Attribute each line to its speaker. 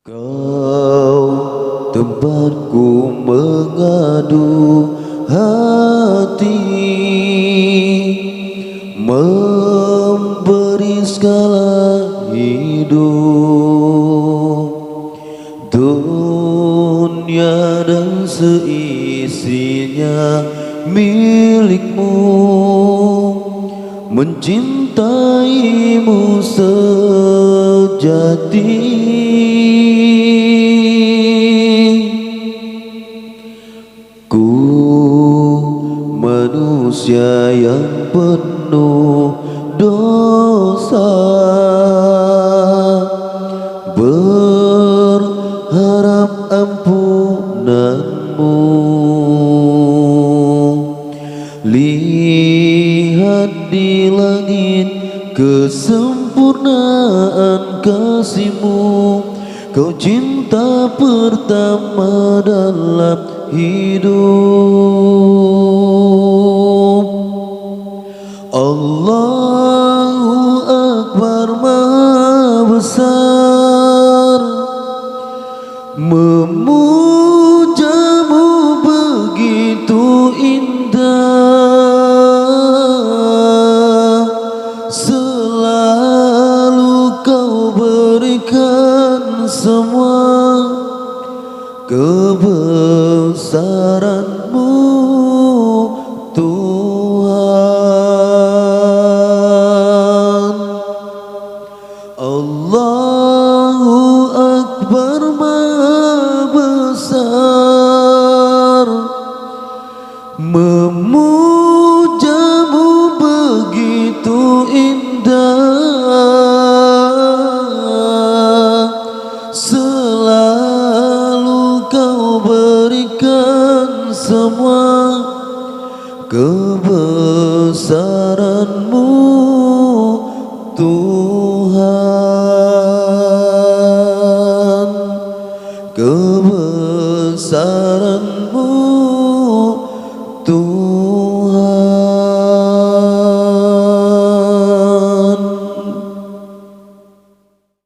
Speaker 1: Kau tempatku mengadu hati, memberi segala hidup, dunia dan seisinya milikmu, mencintaimu sejati. Manusia yang penuh dosa, berharap ampunanmu. Lihat di langit kesempurnaan kasih-Mu, Kau cinta pertama dalam hidup. Allahu Akbar, Maha Besar, memujamu begitu indah, selalu Kau berikan semua kebesaran-Mu Tuhan. Allahu Akbar, Maha Besar, memujamu begitu indah, selalu Kau berikan semua kebesaran-Mu